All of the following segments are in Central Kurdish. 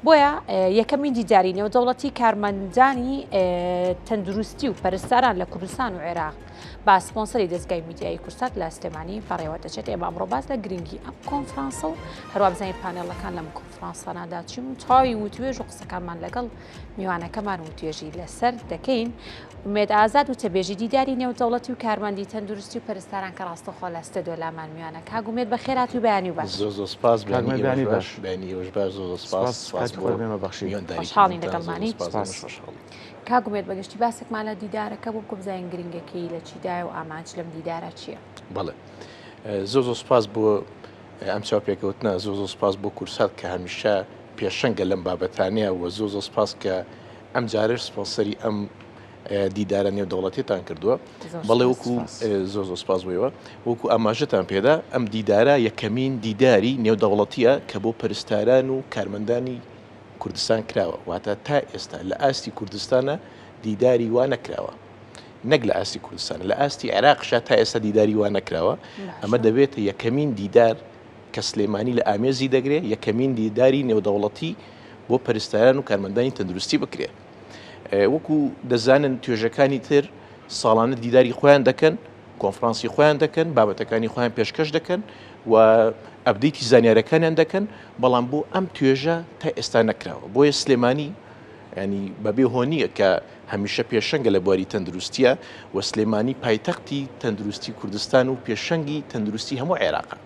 بۆیە یەکەمین دیداری نێودەوڵەتی کارمەندانی تەندروستی و پەرستاران لە کوردستان و عێراق با سپۆنسەری دەستگای میدیایی کورسات لە سلێمانی بەڕێوە دەچێت. ئێمە ئەمڕۆ باس لە گرنگی ئەم کۆنفرانسە و هەروە بزانین پانێڵەکان لەم کۆنفرانسانادا چین و تاوی وتوێژ و قسەکانمان لەگەڵ میوانەکەمان وتوێژی لەسەر دەکەین. ئومێد ئازاد و تەبێژی دیداری نێودەوڵەتی و کارمەندی تەندروستی و پەرستاران کە ڕاستەخۆ لە ستەدیۆ لامان میوانە کاگومێت بە خێرات و بەیانی و باش. زۆر سپاس بەیانی باش زۆر سپاس خۆشحاڵین لەگەڵمانی. کاگومێت بەگشتی باسێکمان لە دیدارەکە بۆ بزانین گرنگەکەی لە چیدای و ئامانج لەم دیدارە چییە؟ بەڵێ زۆر سپاس بۆ ئەم چاوپێکەوتنە، زۆر سپاس بۆ کورسات کە هەمیشە پێشەنگە لەم بابەتانەیە و زۆر سپاس کە ئەم جارش سپۆنسەری ئەم دیدارە نێودەوڵەتیتان کردووە. بەڵێ وەکو زۆر سپاس بۆیەوە وەکو ئاماژەتان پێدا ئەم دیدارە یەکەمین دیداری نێودەوڵەتیە کە بۆ پەرستاران و کارمەندانی کوردستان کراوە، واتە تا ئێستا لە ئاستی کوردستانە دیداری وا نەکراوە، نەک لە ئاستی کوردستان، لە ئاستی عێراقشا تا ئێستا دیداری وا نەکراوە. ئەمە دەبێتە یەکەمین دیدار کە سلێمانی لە ئامێزی دەگرێت، یەکەمین دیداری نێودەوڵەتی بۆ پەرستاران و کارمەندانی تەندروستی بکرێت. وەکو دەزانن توێژەکانی تر ساڵانە دیداری خۆیان دەکەن، کۆنفرانسی خۆیان دەکەن، بابەتەکانی خۆیان پێشکەش دەکەن و ئەبدەیتی زانیارەکانیان دەکەن، بەڵام بۆ ئەم توێژە تا ئێستا نەکراوە. بۆیە سلێمانی ینی بەبێ هۆنیە کە هەمیشە پێشەنگە لە بواری تەندروستیە و سلێمانی پایتەختی تەندروستی کوردستان و پێشەنگی تەندروستی هەموو عێراقە.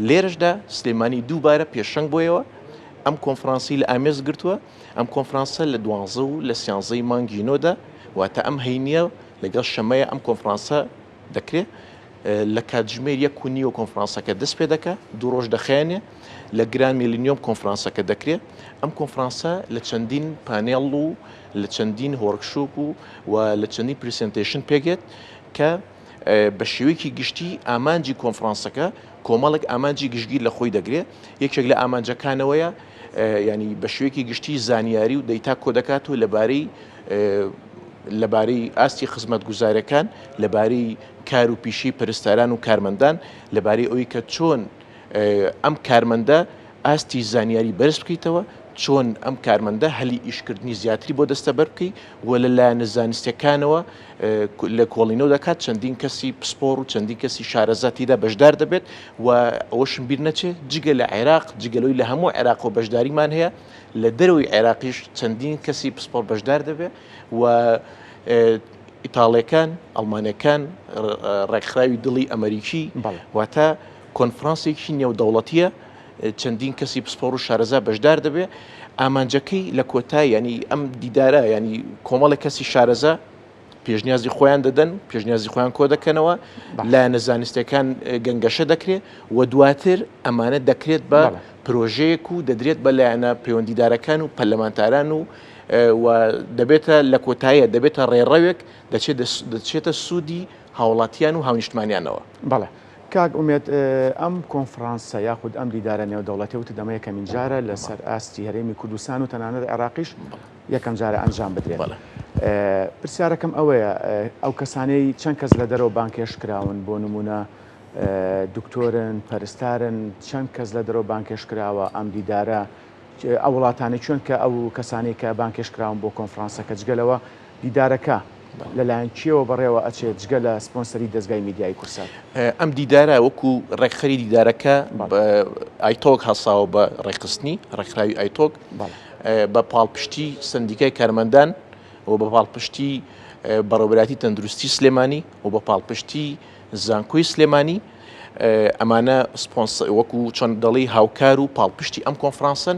لێرەشدا سلێمانی دووبارە پێشەنگ بۆیەوە ئەم کۆنفرانسی لە ئامێز گرتووە. ئەم کۆنفرانسە لە 12 و لە 13 مانگی نۆدا واتە ئەم هەینیە لەگەڵ شەمەیە ئەم کۆنفرانسە دەکرێت. لە کاتژمێر 1:30 کۆنفرانسەکە دەست پێ دەکات، 2 ڕۆژ دەخێنێ. لە گران میلینیۆم کۆنفرانسەکە دەکرێت. ئەم کۆنفرانسە لە چەندین پانێڵ و لە چەندین هۆرکشۆپ و لە چەندین پرزنتیشن پێگێت کە بە شێوەیەکی گشتی ئامانجی کۆنفرانسەکە کۆمەڵێک ئامانجی گشتگیر لە خۆی دەگرێت. یەکێک لە ئامانجەکانەوەیە ینی بە شێوەیەکی گشتی زانیاری و دەیتا کۆ دەکات و لەبارەی ئاستی خزمەت گوزارەکان، لەبارەی کار و پیشی پەرستاران و کارمەندان، لەبارەی ئەوەی کە چۆن ئەم کارمەندە ئاستی زانیاری بەرز بکەیتەوە، چۆن ئەم کارمەندە هەلی ئیشکردنی زیاتری بۆ دەستەبەر بکەیت و لەلایەنە زانستیەکانەوە لە کۆڵینەوە دەکات چەندین کەسی پسپۆڕ و چەندین کەسی شارەزاتیدا بەشدار دەبێت و ئەوەشم بیر نەچێت جگە لە عێراق جگەلۆی لە هەموو عێراق و بەشداریمان هەیە، لە دەرەوەی عێراقیش چەندین کەسی پسپۆڕ بەشدار دەبێت و ئیتاڵیەکان، ئەڵمانیەکان، ڕێکخراوی دڵی ئەمریکی واتە کۆنفرانسێکی نێودەوڵەتیە، چەندین کەسی پسپۆڕ و شارەزا بەشدار دەبێت. ئامانجەکەی لە کۆتای ینی ئەم دیدارە ینی کۆمەڵی کەسی شارەزا پێشنیازی خۆیان دەدەن، پێشنیازی خۆیان کۆ دەکەنەوە، لایەنە زانستیەکان گەنگەشە دەکرێت و دواتر ئەمانە دەکرێت بە پرۆژەیەک و دەدرێت بە لایەنە پەیوەندیدارەکان و پەرلەمانتاران و دەبێتە لە کۆتاییە دەبێتە ڕێڕەوێک دەچێتە سوودی هاوڵاتیان و هاونیشتمانیانەوە. بەڵێ کاک ئومێد ئەم کۆنفرانسە یاخود ئەم دیدارە نێودەوڵەتی وتە دەمە یەکەمین جارە لەسەر ئاستی هەرێمی کوردستان و تەنانەت عێراقیش یەکەم جارە ئەنجام بدرێت. پرسیارەکەم ئەوەیە ئەو کەسانەی چەند کەس لە دەرەوە بانکێش کراون، بۆ نمونە دکتۆرن، پەرستارن، چەند کەس لە دەرەوە بانکێش کراوە ئەم دیدارە، ئەو وڵاتانی چۆن کە ئەو کەسانی کە بانکێش کراون بۆ کۆنفرانسەکە جگەلەوە دیدارەکە لەلایەن چیەوە بەڕێوە ئەچێت جگە لە سپۆنسەری دەستگای میدیایی کورسات؟ ئەم دیدارە وەکو ڕێکخەری دیدارەکە ئایتۆک هەساوە بە ڕێکخستنی ڕێکخراوی ئایتۆک بە پاڵپشتی سندیکای کارمەندان و بە پاڵپشتی بەڕێوەبەراتی تەندروستی سلێمانی و بە پاڵپشتی زانکۆی سلێمانی ئەمانە وەکو چۆن دەڵی هاوکار و پاڵپشتی ئەم کۆنفرانسن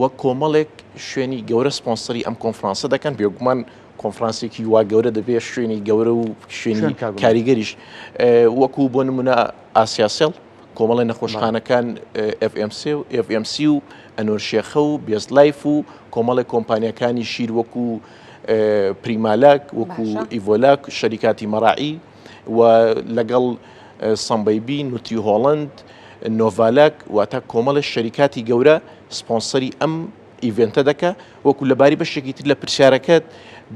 وە کۆمەڵێک شوێنی گەورە سپۆنسەری ئەم کۆنفرانسە دەکەن. بێگومان کۆنفرانسێکی وا گەورە دەبێت شوێنی گەورە و شوێنی کاریگەریش وەکو بۆ نمونە ئاسیاسێڵ، کۆمەڵی نەخۆشخانەکان FMC و ئەنۆرشێخە و بێزلایف و کۆمەڵی کۆمپانیەکانی شیر وەکو پریمالاک، وەکو ئیڤۆلاک، شەریکاتی مەراعی و لەگەڵ سەمبەیبی، نوتری هۆڵند، نۆڤالاک واتە کۆمەڵی شەریکاتی گەورە سپۆنسەری ئەم ئیڤنتە دەکە. وەکو لەباری بەشێکی تر لە پرسیارەکەت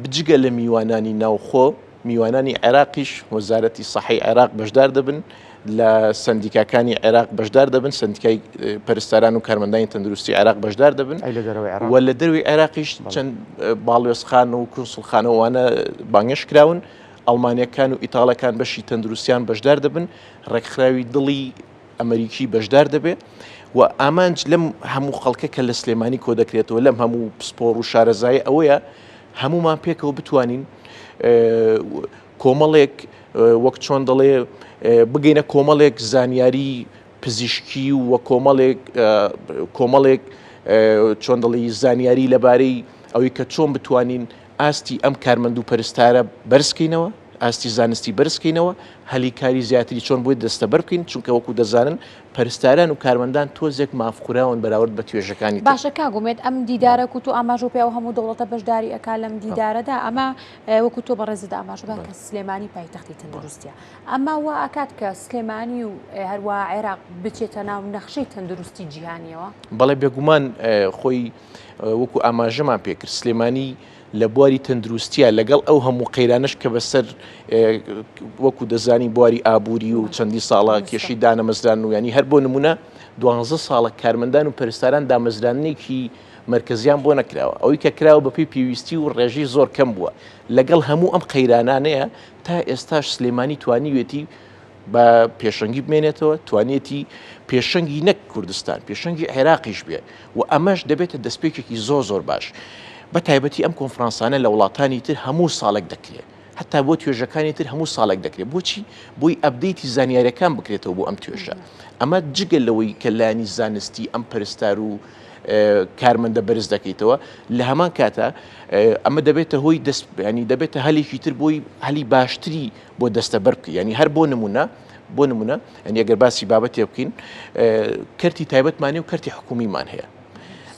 بجگە لە میوانانی ناوخۆ، میوانانی عێراقیش وەزارەتی سەحەی عێراق بەشدار دەبن لە سندیکاکانی عێراق بەشدار دەبن، سندیکای پەرستاران و کارمەندانی تەندروستی عێراق بەشدار دەبن و لە دەروی عێراقیش چەند باڵێۆزخان و کونسڵخانەوانە بانگەش کراون، ئەڵمانیەکان و ئیتاڵەکان بەشی تەندروستیان بەشدار دەبن، ڕێکخراوی دڵی ئەمریکی بەشدار دەبێت و ئامانج لەم هەموو خەڵکە کە لە سلێمانی کۆ دەکرێتەوە لەم هەموو پسپۆڕ و شارەزای ئەوەیە هەمومان پێکەوە بتوانین کۆمەڵێک وەک چۆن دەڵێ بگەینە کۆمەڵێک زانیاری پزیشکی و کۆمەڵێک چۆن دەڵی زانیاری لەبارەی ئەوەی کە چۆن بتوانین ئاستی ئەم کارمەند و پەرستارە بەرزکەینەوە، ئاستی زانستی بەرزکەینەوە، هەلی کاری زیاتری چۆن بۆی دەستەبەر بکەین، چونکە وەکو دەزانن پەرستاران و کارمەندان تۆزێک مافقوراون بەراورد بە توێژەکانی. باشە کاگومێت ئەم دیدارە کووت و ئاماژۆ پێ و هەموو دەوڵەتە بەشداری ئەکا لەم دیدارەدا ئەمە وەکو تۆ بەڕێزدا ئاماژە کە سلێمانی پایتەختی تەندروستیە، ئەمە وا ئاکات کە سلێمانی و هەروە عێراق بچێتە ناو نەخشەی تەندروستی جیهانیەوە. بەڵێ بێگومان خۆی وەکو ئاماژەمان پێکرد سلێمانی لە بواری تەندروستیە لەگەڵ ئەو هەموو قەیرانش کە بەسەر وەکو دەزانی بواری ئابووری و چەندی ساڵە کێشی دانەمەزران و ینی هەر بۆ نمونە 12 ساڵە کارمەندان و پەرستاران دامەزرانێکی مرکزیان بۆ نەکراوە، ئەوەی کە کراوە بەپی پێویستی و ڕێژی زۆر کەم بووە لەگەڵ هەموو ئەم قەیرانانەیە تا ئێستاش سلێمانی توانیوێتی بە پێشەنگی بمێنێتەوە، توانێتی پێشەنگی نەک کوردستان پێشەنگی عێراقیش بێ و ئەمەش دەبێتە دەستپێکێکی زۆر باش. بە تایبەتی ئەم کۆنفرانسانە لە وڵاتانی تر هەموو ساڵێک دەکرێت، هەتا بۆ توێژەکانی تر هەموو ساڵێک دەکرێت. بۆچی؟ بۆی ئەبدەیتی زانیاریەکان بکرێتەوە بۆ ئەم توێژە. ئەمە جگە لەوەی کە لانی زانستی ئەم پەرستار و کارمەندە بەرز دەکەیتەوە لە هەمان کاتە ئەمە دەبێتە هۆی ینی دەبێتە هەلێکی تر بۆی هەلی باشتری بۆ دەستەبەر بکە. ینی هەر بۆ نمونە ئەنی ئەگەر باسی بابەتێ بکەین کەرتی تایبەتمانی و کەرتی حکومیمان هەیە.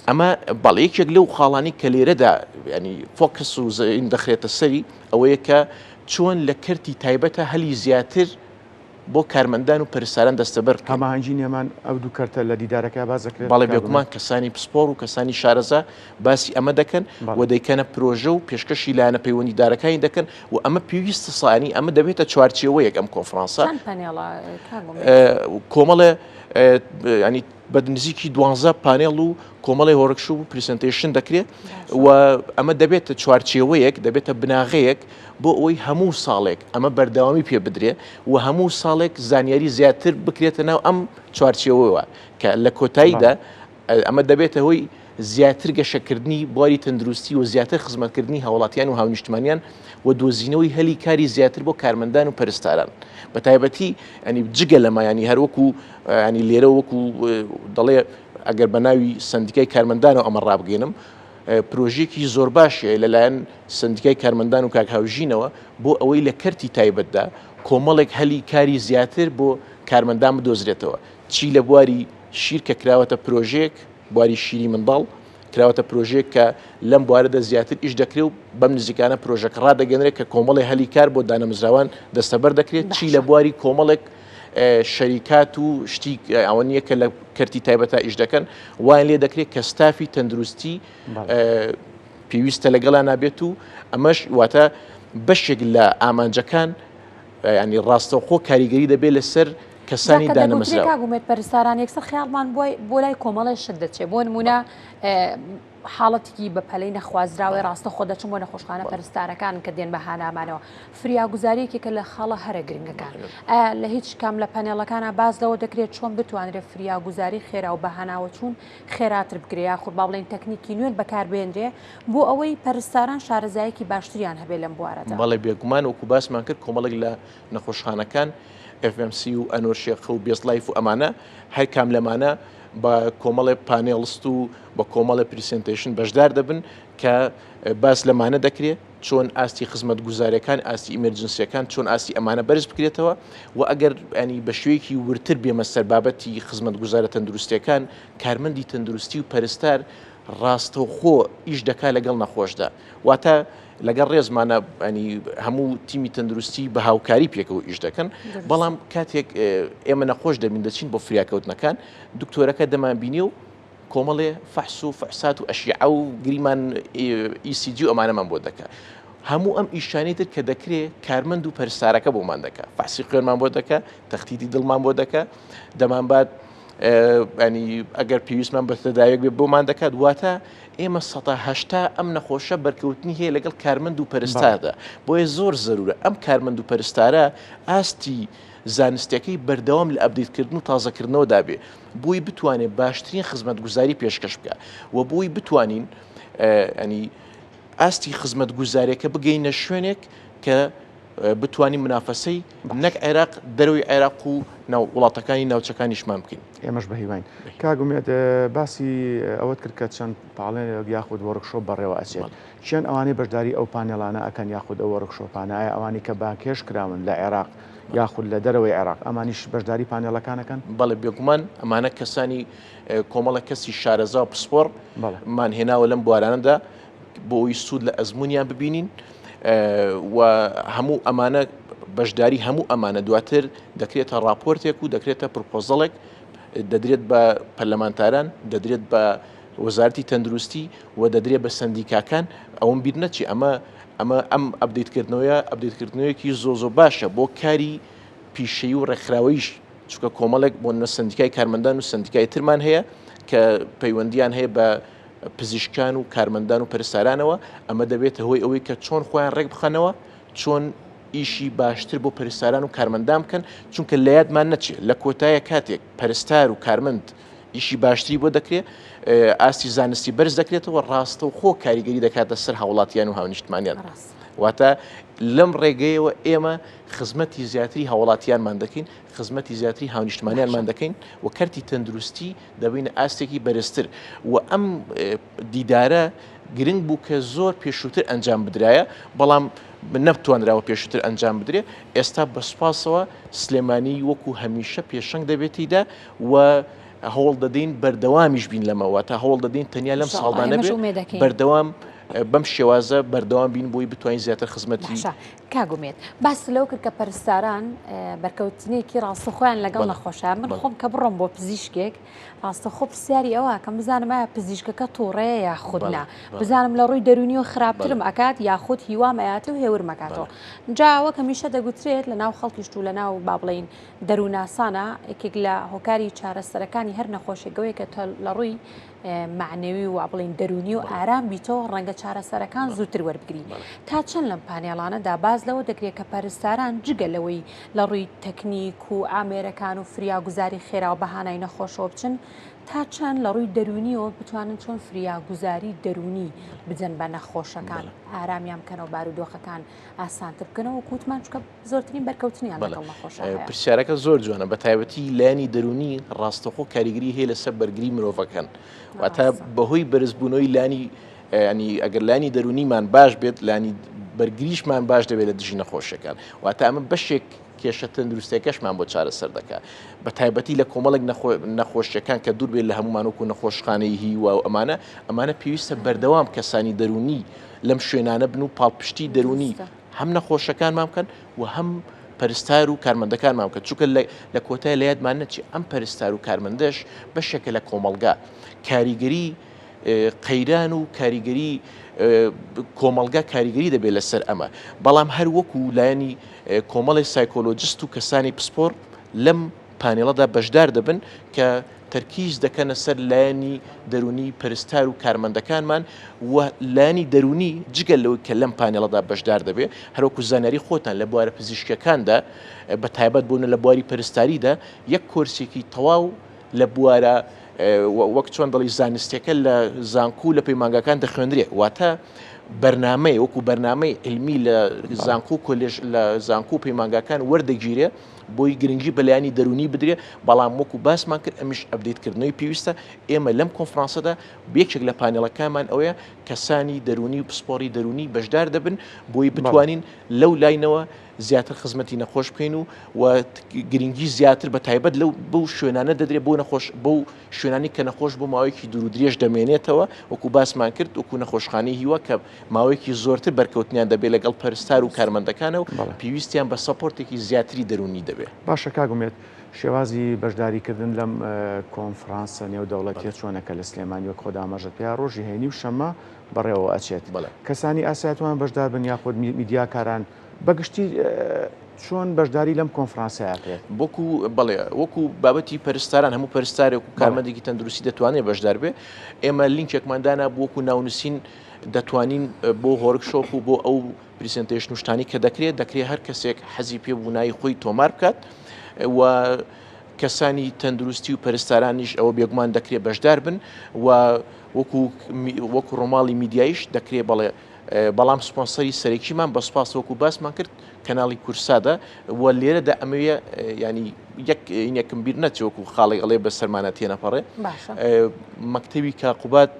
ئەمە بەڵەیەکێک لەو خاڵانی کە لێرەدا ینی فۆکس و زەین دەخرێتە سەری ئەوەیە کە چۆن لە کەرتی تایبەتە هەلی زیاتر بۆ کارمەندان و پەرستاران دەستەبەر هەماهەنگی نێمان ئەو دوو کەرتە لە دیدارەکە باز دەکرێت. بەڵێ بێگومان کەسانی پسپۆڕ و کەسانی شارەزا باسی ئەمە دەکەن و دەیکەنە پرۆژە و پێشکەشی لایەنە پەیوەندیدارەکانی دەکەن و ئەمە پێویستە سانی ئەمە دەبێتە چوارچێوەیەک ئەم کۆنفرانسە کۆمەڵێ ینی بە نزیکی 12 پانێڵ و کۆمەڵی هۆرکشوب و پریسنتیشن دەکرێت و ئەمە دەبێتە چوارچێوەیەک دەبێتە بناغەیەک بۆ ئەوەی هەموو ساڵێک ئەمە بەردەوامی پێ بدرێ و هەموو ساڵێک زانیاری زیاتر بکرێتە ناو ئەم چوارچێوەوە کە لە کۆتاییدا ئەمە دەبێتە هۆی زیاتر گەشەکردنی بواری تەندروستی و زیاتر خزمەتکردنی هاوڵاتیان و هاونیشتمانیان و دۆزینەوەی هەلی کاری زیاتر بۆ کارمەندان و پەرستاران. بە تایبەتی ئەنی جگە لەمە ینی هەروەکو ینی لێرە وەکو دەڵێ ئەگەر بە ناوی سندیکای کارمەندانەوە ئەمە ڕابگەێنم پرۆژێکی زۆر باشە لەلایەن سندیکای کارمەندان و کاکهاوژینەوە بۆ ئەوەی لە کەرتی تایبەتدا کۆمەڵێک هەلی کاری زیاتر بۆ کارمەندان بدۆزرێتەوە. چی لە بواری شیر کە کراوەتە پرۆژێک بواری شیری منداڵ کراوەتە پرۆژێک کە لەم بوارەدا زیاتر ئیش دەکرێت و بەم نزیکانە پرۆژەکە ڕدەگەنرێت کە کۆمەڵی هەلی کار بۆ دانەمزراوان دەستەبەر دەکرێت. چی لە بواری کۆمەڵێک شەریکات و شتی ئەوە نییە کە لە کەرتی تایبەتە ئیش دەکەن وان لێ دەکرێت کە ستافی تەندروستی پێویستە لەگەڵا نابێت و ئەمەش واتە بەشێک لە ئامانجەکان ینی ڕاستەوخۆ کاریگەری دەبێت لەسەر کەسانی دانەمەزراوە. کاگومێت پەرستاران یەکسەر خیاڵمان بۆ لای کۆمەڵی شت دەچێت بۆ نمونە حاڵەتێکی بە پەلەی نەخوازراوی ڕاستە خۆ دەچم بۆ نەخۆشخانە پەرستارەکان کە دێن بە هانامانەوە فریاگوزاریەکێکە لە خاڵە هەرە گرنگەکان لە هیچ کام لە پەنێڵەکانە باز لەوە دەکرێت چۆن بتوانرێت فریاگوزاری خێرا و بەهاناوە چوون خێراتر بگرێ یاخود با بڵێن تەکنیکی نوێن بەکاربێنرێ بۆ ئەوەی پەرستاران شارەزایەکی باشتریان هەبێت لەم بوارەدا. بەڵێ بێگومان وەکو باسمان کرد کۆمەڵێک لە نەخۆشخانەکان FMC و ئەنۆرشێخە و بێسلایف و ئەمانە هەر کام لەمانە بە کۆمەڵی پانێڵست و بە کۆمەڵی پریسنتیشن بەشدار دەبن کە باس لەمانە دەکرێت چۆن ئاستی خزمەت گوزاریەکان ئاستی ئیمەرجنسیەکان چۆن ئاستی ئەمانە بەرز بکرێتەوە و ئەگەر ئەنی بە شوەیەکی ورتر بێمە سەر بابەتی خزمەت گوزارە تەندروستیەکان کارمەندی تەندروستی و پەرستار ڕاستەوخۆ ئیش دەکا لەگەڵ نەخۆشدا واتە لەگەڵ ڕێزمانە ینی هەموو تیمی تەندروستی بە هاوکاری پێکەوە ئیش دەکەن بەڵام کاتێک ئێمە نەخۆش دەبین دەچین بۆ فریاکەوتنەکان دکتۆرەکە دەمانبینی و کۆمەڵێ فەحس و فەحسات و ئەشیعە و گریمان ECG و ئەمانەمان بۆ دەکات هەموو ئەم ئیشانەی تر کە دەکرێت کارمەند و پەرستارەکە بۆمان دەکات فاسی خوێنمان بۆ دەکات تەختیتی دڵمان بۆ دەکات دەمانبات ینی ئەگەر پێویستمان بەتەداوێک بێ بۆمان دەکات واتە ئێمە ١٨ ئەم نەخۆشە بەرکەوتنی هەیە لەگەڵ کارمەند و پەرستاردا بۆیە زۆر زەرورە ئەم کارمەند و پەرستارە ئاستی زانستیەکەی بەردەوام لە ئەبدیتکردن و تازەکردنەوە دابێ بۆی بتوانێت باشترین خزمەتگوزاری پێشکەش بکە و بۆی بتوانین ینی ئاستی خزمەت گوزارێکە بگەینە شوێنێک کە بتوانین منافەسەی نەک عێراق دەروی عێراق و وڵاتەکانی ناوچەکانیشمان بکەین ئێمەش بە هیوان کاگومێت باسی ئەوەت کرد کە چەند پاڵێن یاخود وەرکشۆپ بەڕێوە ئەچێت چیان ئەوانەی بەشداری ئەو پانێڵانە ئەکەن یاخود ئەو وەرکشۆپانە ئایا ئەوانی کە باکێش کراون لە عێراق یاخود لە دەرەوەی عێراق ئەمانیش بەشداری پانێڵەکانەکەن بەڵێ بێگومان ئەمانە کەسانی کۆمەڵە کەسی شارەزا و پسپۆر مان هێناوە لەم بوارانەدا بۆ ئەوی سوود لە ئەزممویان ببینین و هەموو ئەمانە بەشداری هەموو ئەمانە دواتر دەکرێتە راپۆرتێک و دەکرێتە پرۆپۆزەڵێک دەدرێت بە پەرلەمانتاران دەدرێت بە وەزارەتی تەندروستی و دەدرێت بە سندیکاکان ئەوم بیر نەچی ئەم ئەبدیتکردنەوەیەکی زۆ باشە بۆ کاری پیشەیی و ڕێکخراوەیش چونکە کۆمەڵێک بۆ نە سندیکای کارمەندان و سندیکای ترمان هەیە کە پەیوەندیان هەیە بە پزیشکان و کارمەندان و پەرستارانەوە ئەمە دەبێتە هۆی ئەوەی کە چۆن خۆیان ڕێک بخەنەوە چۆن ئیشی باشتر بۆ پەرستاران و کارمەندان بکەن چونکە لە یادمان نەچێت لە کۆتایە کاتێک پەرستار و کارمەند ئیشی باشتری بۆ دەکرێت ئاستی زانستی بەرز دەکرێتەوە ڕاستە و خۆ کاریگەری دەکاتە سەر هاوڵاتیان و هاونیشتمانیان واتە لەم ڕێگەیەوە ئێمە خزمەتی زیاتری هاوڵاتیانمان دەکەین خزمەتی زیاتری هاونیشتمانیانمان دەکەین و کەرتی تەندروستی دەبینە ئاستێکی بەرزتر و ئەم دیدارە گرنگ بوو کە زۆر پێشووتر ئەنجام بدرایە بەڵام نەبتوانراوە پێشووتر ئەنجام بدرێ ئێستا بەسپاسەوە سلێمانی وەکو هەمیشە پێشەنگ دەبێتیدا و هەوڵ دەدەین بەردەوامیش بین لەمەوە تا هەوڵ دەدەین تەنیا لەم ساڵدانە بێت بەردەوام بەم شێوازە بەردەوام بین بۆی بتوانین زیاتر خزمەتی کاگومێت باس لەو کرد کە پەرستاران بەرکەوتنێکی ڕاستەخۆیان لەگەڵ نەخۆشە من خۆم کە بڕۆم بۆ پزیشکێک ڕاستەخۆ پرسیاری ئەوە کەم بزانم ئایا پزیشکەکە تووڕەیە یاخودنا بزانم لە ڕووی دەرونیەوە خراپترم ئەکات یاخود هیوام ئەیاتە و هێورمەکاتەوە جاوە کە میشە دەگوترێت لە ناو خەڵکیشت و لە ناو با بڵین دەرووناسانە یەکێک لە هۆکاری چارەسەرەکانی هەر نەخۆشیەکەوەی کە لە ڕووی معنەوی و بڵین دەرونی و ئارام بیتەوە ڕەنگە چارەسەرەکان زووتر وەربگری تا چەند لەم پانێڵانەدا باز لەوە دەکرێت کە پەرستاران جگەلەوەی لە ڕووی تەکنیک و ئامێرەکان و فریاگوزاری خێرا و بەهانای نەخۆشەوە بچن تا چەند لە ڕووی دەرونیەوە بتوانن چۆن فریاگوزاری دەرونی بجەن بە نەخۆشەکان ئارامیان بکەنەوە بارودۆخەکان ئاسانتر بکەنەوە کووتمان چکە زۆرترین بەرکەوتنیان لەگەڵ نەخۆشە پرسیارەکە زۆر جوانە بە تایبەتی لایانی دەرونی ڕاستەخۆ کاریگەری هەیە لەسەر بەرگری مرۆڤەکان واتە بەهۆی بەرزبوونەوەی لانی ینی ئەگەر لانی دەرونیمان باش بێت لانی بەرگریشمان باش دەبێت لە دژی نەخۆشیەکان واتە ئەمە بەشێک کێشە تەندروستیەکەشمان بۆ چارەسەر دەکات بە تایبەتی لە کۆمەڵێک نەخۆشیەکان کە دوور بێت لە هەمومان وەکو نەخۆشخانەی هی و ئەمانە پێویستە بەردەوام کەسانی دەرونی لەم شوێنانە بن و پاڵپشتی دەرونی هەم نەخۆشەکانمان بکەن و هەم پەرستار و کارمەندەکانمان بکەن چونکە لە کۆتای لە یادمان نەچێ ئەم پەرستار و کارمەندەش بەشێکە لە کۆمەڵگا کاریگەری قەیران و کاریگەری کۆمەڵگا کاریگەری دەبێت لەسەر ئەمە بەڵام هەر وەکو لایەنی کۆمەڵی سایکۆلۆجیست و کەسانی پسپۆر لەم پانێڵەدا بەشدار دەبن کە تەرکیز دەکەنە سەر لایەنی دەرونی پەرستار و کارمەندەکانمان و لایەنی دەرونی جگەل لەوەی کە لەم پانێڵەدا بەشدار دەبێت هەروەکو زانیاری خۆتان لە بوارە پزیشکەکاندا بە تایبەت بوون لە بواری پەرستاریدا یەک کۆرسێکی تەواو لە بوارە وەک چۆن دڵی زانستیەکە لە زانکو لە پەیمانگەکان دەخوێنرێت واتە بەرنامەی وەکو بەرنامەی علمی لە زانکو کۆلێژ لە زانکو و پەیمانگەکان وەردەگیرێ بۆی گرنگی بەلایانی دەرونی بدرێ بەڵام وەکو باسمان کرد ئەمیش ئەبدیتکردنەوەی پێویستە ئێمە لەم کۆنفرانسەدا یەکێک لە پانێڵەکانمان ئەوەیە کەسانی دەرونی و پسپۆری دەرونی بەشدار دەبن بۆی بتوانین لەو لاینەوە زیاتر خزمەتی نەخۆش بکەین و گرنگی زیاتر بە تایبەت لەو بەو شوێنانە دەدرێت بۆ نەخۆش بەو شوێنانی کە نەخۆش بۆ ماوەیەکی دوور و درێژ دەمێنێتەوە وەکو باسمان کرد وەکو نەخۆشخانەی هیوە کە ماوەیەکی زۆرتر بەرکەوتنیان دەبێت لەگەڵ پەرستار و کارمەندەکانە و پێویستیان بە سەپۆرتێکی زیاتری دەرونی دەبێت باشە کاگومێت شێوازی بەشداریکردن لەم کۆنفرانسە نێودەوڵەتیە چۆنەکە لە سلێمانی وەک خۆدامەژت پێیا ڕۆژی هەینی و شەمە بەڕێوە ئەچێت کەسانی ئاسیاتوان بەشدار بن یاخود میدیاکاران بەگشتی چۆن بەشداری لەم کۆنفرانسایەکرێت وەکو بابەتی پەرستاران هەموو پەرستارێک و کارمەندێکی تەندروستی دەتوانێت بەشدار بێ ئێمە لینکێکماندانا وەکو ناونووسین دەتوانین بۆ هۆرکشۆپ و بۆ ئەو پریزنتێشن شتانی کە دەکرێت هەر کەسێک حەزی پێ بوونایی خۆی تۆمار بکات و کەسانی تەندروستی و پەرستارانیش ئەوە بێگومان دەکرێت بەشدار بن و وەکو ڕۆماڵی میدیایش دەکرێت بەڵام سپۆنسەری سەرەکیمان بە سوپاس وەکو باسمان کرد کەناڵی کورسادە و لێرەدا ئەمەوێ ینی یەکم بیر نەچێ وەکو خاڵی ئەڵێ بە سەرمانە تێنەپەڕێ مەکتەبی کاقوبات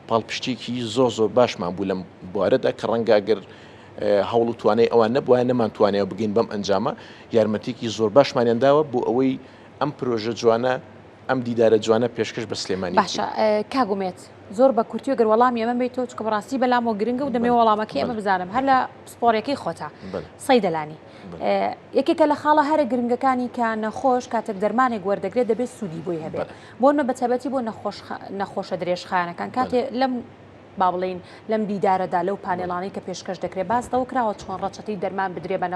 پاڵپشتێکی زۆر باشمان بوو لەم بوارەدا کە ڕەنگە ئەگەر هەوڵ و توانای ئەوان نەبووە نەمانتوانێت بگەین بەم ئەنجامە یارمەتێکی زۆر باشمانیانداوە بۆ ئەوەی ئەم پرۆژە جوانە ئەم دیدارە جوانە پێشکەش بە سلێمانی باشە کاگومێت زۆر بە کورتی و گەر وەڵامی ئەمە بیتەوە چکە بەڕاستی بەلامەوە گرنگە و دەمێ وەڵامەکەی ئەمە بزانم هەر لە سپۆرەکەی خۆتا سەی دەلانی یەکێکە لە خاڵە هەرە گرنگەکانی کە نەخۆش کاتێک دەرمانێک وەردەگرێت دەبێت سوودی بۆی هەبێت بۆمە بەتەبەتی بۆ نەخۆشە درێژخانەکان کاتێ لەم با بڵین لەم دیدارەدا لەو پانێڵانەی کە پێشکەش دەکرێت باسەوە کراوە چۆن ڕەچەتی دەرمان بدرێ بە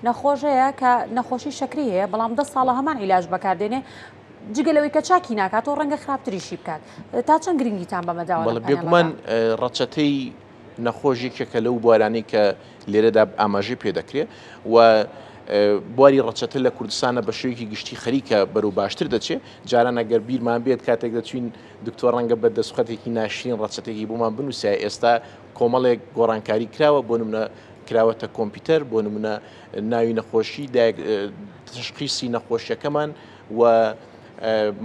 نەخۆشەیە کە نەخۆشی شەکری هەیە بەڵام 10 ساڵە هەمان عیلاج بەکاردێنێ جگەلەوەی کە چاکی ناکات و ڕەنگە خراپتریشی بکات تا چەند گرنگیتان بەمەداوە بێگومان ڕەچەتەی نەخۆشیێکێکە لەو بوارانی کە لێرەدا ئاماژەی پێ دەکرێت و بواری ڕەچەتە لە کوردستانە بە شێوەیەکی گشتی خەریکە بەرەو باشتر دەچێت جاران ئەگەر بیرمان بێت کاتێک دەچوین دکتۆر ڕەنگە بە دەسوخەتێکی ناشرین ڕەچەتێکی بۆمان بنووسە ئێستا کۆمەڵێک گۆڕانکاری کراوە بۆ نمونە کراوەتە کۆمپیوتەر بۆ نمونە ناوی نەخۆشی تشخیصی نەخۆشیەکەمان و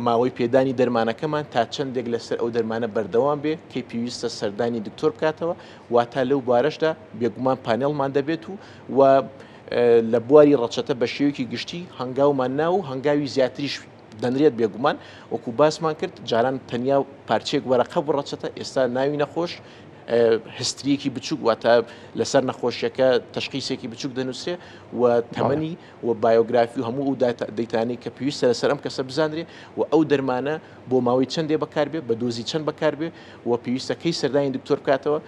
ماوەی پێدانی دەرمانەکەمان تا چەندێک لەسەر ئەو دەرمانە بەردەوام بێ کەی پێویستە سەردانی دکتۆر بکاتەوە واتە لەو بارەشدا بێگومان پانێڵمان دەبێت و لە بواری ڕەچەتە بە شێوەیەکی گشتی هەنگاومان ناو هەنگاوی زیاتریش دەنرێت بێگومان وەکو باسمان کرد جاران تەنیا پارچێک وەرەقە بۆ ڕەچەتە ئێستا ناوی نەخۆش هستریەکی بچووک واتە لەسەر نەخۆشیەکە تشخیصێکی بچووک دەنووسێ و تەمەنی و بایۆگرافی و هەموو ئەو دەیتانی کە پێویستە لەسەر ئەم کەسە بزانرێ و ئەو دەرمانە بۆ ماوەی چەندێ بەکاربێ بە دۆزی چەند بەکاربێ و پێویستەکەی سەردانی دکتۆر بکاتەوە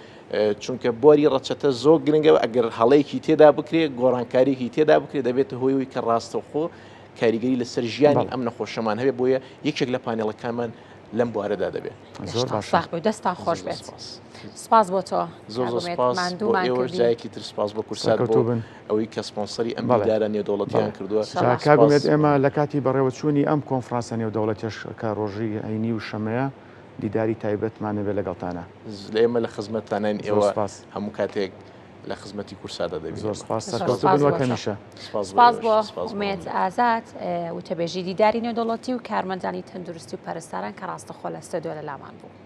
چونکە بۆری ڕەچەتە زۆر گرنگەوە ئەگەر هەڵەیەکی تێدا بکرێ گۆڕانکاریێکی تێدا بکرێت دەبێتە هۆیەوەی کە ڕاستەوخۆ کاریگەری لەسەر ژیانی ئەم نەخۆشەمان هەبێ بۆیە یەکێک لە پانێڵەکانمان لەم بوارەدا دەبێت دەستان خۆش بێت سپاس بۆ تۆ زۆر سپاسیەکی تر سپاس بۆ کورسات بۆ ئەوەی کە سپۆنسەری ئەم دیدارە نێودەوڵەتیان کردووە کاگومێت ئێمە لە کاتی بەڕێوەچوونی ئەم کۆنفرانسە نێودەوڵەتیش کە ڕۆژی هەینی و شەمەیە دیداری تایبەتمانە بێ لەگەڵتانە ئێمە لە خزمەتتانین ئێوە هەموو کاتێک لە خزمەتی کورسادا دەبێت زۆر سپاسکەوتبوونەکەمیشە سپاس بۆ ئومێد ئازاد وتەبێژی دیداری نێودەوڵەتی و کارمەندانی تەندروستی و پەرستاران کە ڕاستەخۆ لە ستەدیۆ لە لامان بوو.